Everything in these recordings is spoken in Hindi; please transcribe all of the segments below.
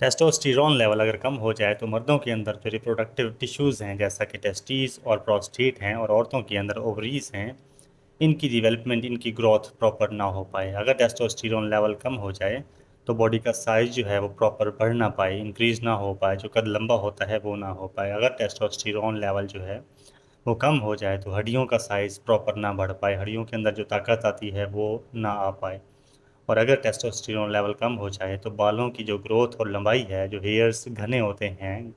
टेस्टोस्टेरोन लेवल अगर कम हो जाए तो मर्दों के अंदर जो रिप्रोडक्टिव टिश्यूज़ हैं जैसा कि टेस्टिस और प्रोस्टेट हैं और औरतों के अंदर ओवरीज हैं, इनकी डेवलपमेंट, इनकी ग्रोथ प्रॉपर ना हो पाए। अगर टेस्टोस्टेरोन लेवल कम हो जाए तो बॉडी का साइज़ जो है वो प्रॉपर बढ़ ना पाए, इंक्रीज़ ना हो पाए, जो कद लंबा होता है वो ना हो पाए। अगर टेस्टोस्टेरोन लेवल जो है वो कम हो जाए तो हड्डियों का साइज़ प्रॉपर ना बढ़ पाए, हड्डियों के अंदर जो ताकत आती है वो ना आ पाए। और अगर टेस्टोस्टेरोन लेवल कम हो जाए तो बालों की जो ग्रोथ और लंबाई है, जो हेयर्स घने होते हैं,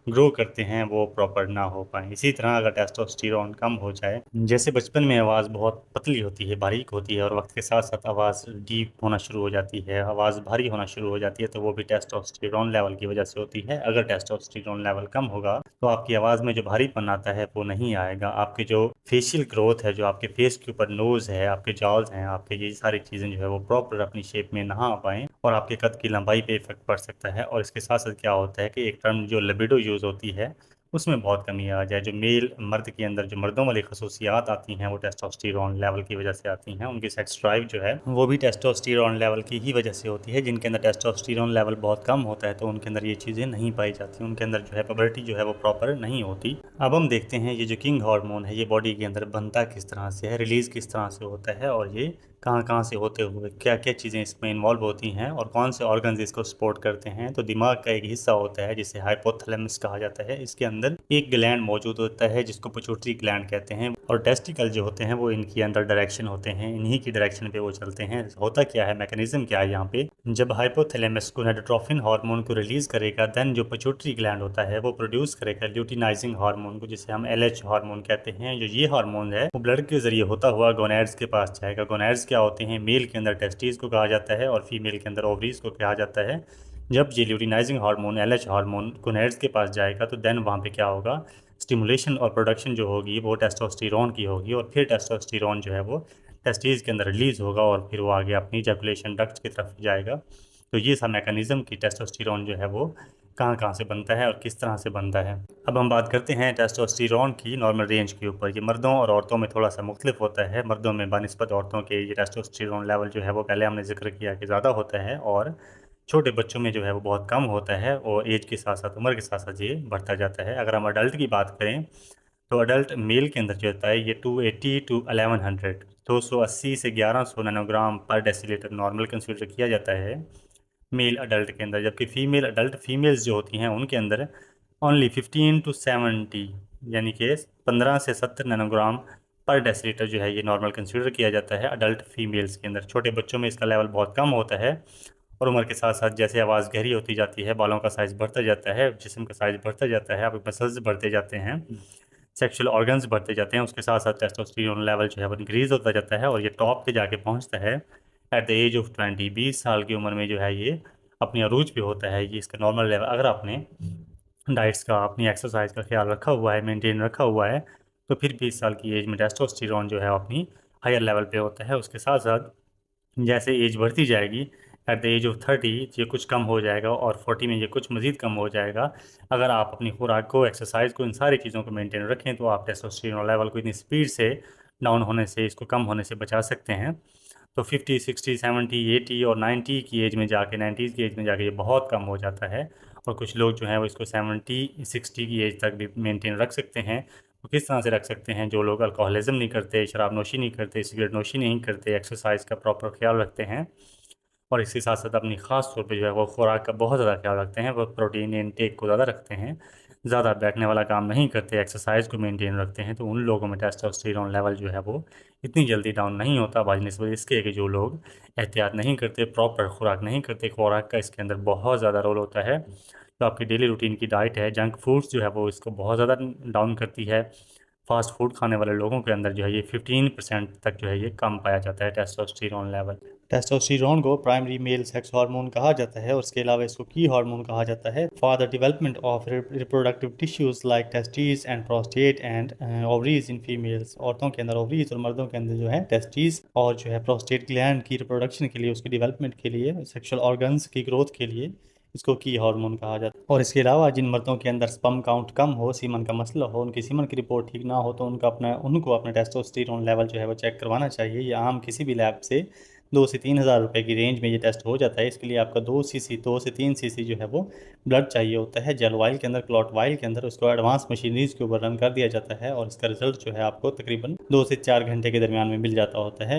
ग्रो करते हैं, वो प्रॉपर ना हो पाए। इसी तरह अगर टेस्टोस्टेरोन कम हो जाए, जैसे बचपन में आवाज़ बहुत पतली होती है, बारीक होती है और वक्त के साथ साथ आवाज़ डीप होना शुरू हो जाती है, आवाज़ भारी होना शुरू हो जाती है, तो वो भी टेस्टोस्टेरोन लेवल की वजह से होती है। अगर टेस्टोस्टेरोन लेवल कम होगा तो आपकी आवाज़ में जो भारीपन आता है वो नहीं आएगा। आपके जो फेशियल ग्रोथ है, जो आपके फेस के ऊपर नोज़ है, आपके जॉल्स हैं, आपके ये सारी चीज़ें जो है वो प्रॉपर अपनी शेप में ना आ पाएँ और आपके कद की लंबाई पे इफ़ेक्ट पड़ सकता है। और इसके साथ साथ क्या होता है कि एक टर्म जो लिबिडो यूज़ होती है, उसमें बहुत कमी आ जाए। जो मेल मर्द के अंदर जो मर्दों वाली खसूसियात आती हैं वो टेस्टोस्टेरोन लेवल की वजह से आती हैं। उनकी सेक्स ड्राइव जो है वो भी टेस्टोस्टेरोन लेवल की ही वजह से होती है। जिनके अंदर टेस्टोस्टेरोन लेवल बहुत कम होता है तो उनके अंदर ये चीज़ें नहीं पाई जाती, उनके अंदर जो है पबर्टी जो है वो प्रॉपर नहीं होती। अब हम देखते हैं ये जो किंग हार्मोन है ये बॉडी के अंदर बनता किस तरह से है, रिलीज़ किस तरह से होता है और ये कहाँ कहाँ से होते हुए क्या क्या चीज़ें इसमें इन्वॉल्व होती हैं और कौन से ऑर्गन्स इसको सपोर्ट करते हैं। तो दिमाग का एक हिस्सा होता है जिसे हाइपोथैलेमस कहा जाता है, इसके अंदर एक ग्लैंड मौजूद होता है जिसको पिट्यूटरी ग्लैंड कहते हैं और टेस्टिकल जो होते हैं वो इनके अंदर डायरेक्शन होते हैं, इन्हीं की डायरेक्शन पे वो चलते हैं। होता क्या है, मैकेनिज्म क्या है यहाँ पे, जब हाइपोथैलेमस गोनाडोट्रोपिन हार्मोन को रिलीज करेगा देन जो पिट्यूटरी ग्लैंड होता है वो प्रोड्यूस करेगा ल्यूटिनाइजिंग हार्मोन को, जिसे हम एलएच हार्मोन कहते हैं। जो ये हार्मोन है वो ब्लड के जरिए होता हुआ गोनैड्स के पास जाएगा। गोनैड्स क्या होते हैं, मेल के अंदर टेस्टिस को कहा जाता है और फीमेल के अंदर ओवरीज को कहा जाता है। जब ये luteinizing hormone LH hormone gonads के पास जाएगा तो देन वहाँ पे क्या होगा, स्टिमुलेशन और प्रोडक्शन जो होगी वो टेस्टोस्टेरोन की होगी और फिर टेस्टोस्टेरोन जो है वो टेस्टिस के अंदर रिलीज होगा और फिर वो आगे अपनी जैकुलेशन डक्ट की तरफ जाएगा। तो ये सा मैकेनिज्म कि टेस्टोस्टेरोन जो है वो कहाँ कहाँ से बनता है और किस तरह से बनता है। अब हम बात करते हैं टेस्टोस्टेरोन की नॉर्मल रेंज के ऊपर। ये मर्दों और औरतों में थोड़ा सा मुख्तलिफ होता है। मर्दों में बनिस्बत औरतों के ये टेस्टोस्टेरोन लेवल जो है वो पहले हमने जिक्र किया कि ज़्यादा होता है और छोटे बच्चों में जो है वो बहुत कम होता है और एज के साथ साथ, उम्र के साथ साथ ये बढ़ता जाता है। अगर हम अडल्ट की बात करें तो अडल्ट मेल के अंदर जो होता है ये 280 टू 1100, 280 से 1100 नैनोग्राम पर डेसीलीटर नॉर्मल कंसीडर किया जाता है मेल अडल्ट के अंदर। जबकि फीमेल अडल्ट फीमेल्स जो होती हैं उनके अंदर ओनली 15 to 70, यानी कि 15 से 70 नैनोग्राम पर डेसीलीटर जो है ये नॉर्मल कंसीडर किया जाता है अडल्ट फीमेल्स के अंदर। छोटे बच्चों में इसका लेवल बहुत कम होता है और उम्र के साथ साथ जैसे आवाज़ गहरी होती जाती है, बालों का साइज़ बढ़ता जाता है, जिस्म का साइज़ बढ़ता जाता है, आपके मसल्स बढ़ते जाते हैं, सेक्सुअल ऑर्गन्स बढ़ते जाते हैं, उसके साथ साथ टेस्टोस्टेरोन लेवल जो है वो इंक्रीज़ होता जाता है और ये टॉप पे जाके पहुंचता है एट द एज ऑफ 20, 20 साल की उम्र में जो है ये अपनी अरूज पे होता है ये इसका नॉर्मल लेवल। अगर आपने डाइट्स का, अपनी एक्सरसाइज का ख्याल रखा हुआ है, मेंटेन रखा हुआ है, तो फिर 20 साल की एज में टेस्टोस्टेरोन जो है अपनी हायर लेवल पे होता है। उसके साथ साथ जैसे एज बढ़ती जाएगी एट द एज ऑफ 30 ये कुछ कम हो जाएगा और 40 में ये कुछ मज़ीद कम हो जाएगा। अगर आप अपनी खुराक को, एक्सरसाइज को, इन सारी चीज़ों को मेंटेन रखें तो आप टेस्टोस्टेरोन लेवल को इतनी स्पीड से डाउन होने से, इसको कम होने से बचा सकते हैं। तो 50, 60, 70, 80 और 90 की एज में जाके, 90s की एज में जाके ये बहुत कम हो जाता है और कुछ लोग जो हैं वो इसको 70, 60 की एज तक भी मेंटेन रख सकते हैं। तो किस तरह से रख सकते हैं, जो लोग अल्कोहलिज्म नहीं करते, शराब नोशी नहीं करते, सिगरेट नोशी नहीं करते, एक्सरसाइज का प्रॉपर ख्याल रखते हैं और इसके साथ साथ अपनी ख़ास तौर पे जो है वो खुराक का बहुत ज़्यादा ख्याल रखते हैं, वो प्रोटीन इनटेक को ज़्यादा रखते हैं, ज़्यादा बैठने वाला काम नहीं करते, एक्सरसाइज को मेंटेन रखते हैं, तो उन लोगों में टेस्टोस्टेरोन लेवल जो है वो इतनी जल्दी डाउन नहीं होता बनिस्बत इसके कि जो लोग एहतियात नहीं करते, प्रॉपर खुराक नहीं करते। खुराक का इसके अंदर बहुत ज़्यादा रोल होता है। तो आपकी डेली रूटीन की डाइट है, जंक फूड्स जो है वो इसको बहुत ज़्यादा डाउन करती है। फास्ट फूड खाने वाले लोगों के अंदर जो है ये 15% तक जो है ये कम पाया जाता है टेस्टोस्टेरोन लेवल। टेस्टोस्टेरोन को प्राइमरी मेल सेक्स हार्मोन कहा जाता है और इसके अलावा इसको की हार्मोन कहा जाता है for the development of reproductive tissues like testis and prostate and ovaries in females. औरतों के अंदर ओवरीज और मर्दों के अंदर जो है टेस्टिस और जो है प्रोस्टेट ग्लैंड की रिप्रोडक्शन के लिए, उसकी डेवलपमेंट के लिए, सेक्सुअल ऑर्गन्स की ग्रोथ के लिए इसको की हार्मोन कहा जाता है। और इसके अलावा जिन मर्दों के अंदर स्पर्म काउंट कम हो, सीमन का मसला हो, उनकी सीमन की रिपोर्ट ठीक ना हो, तो उनको अपना टेस्टोस्टेरोन लेवल जो है वो चेक करवाना चाहिए। ये आम किसी भी लैब से 2 से 3 हज़ार रुपये की रेंज में ये टेस्ट हो जाता है। इसके लिए आपका 2 से 3 सीसी जो है वो ब्लड चाहिए होता है जेल वाइल के अंदर, क्लॉट वाइल के अंदर। उसको एडवांस मशीनरीज के ऊपर रन कर दिया जाता है और इसका रिजल्ट जो है आपको तकरीबन 2 से 4 घंटे के दरमियान में मिल जाता होता है।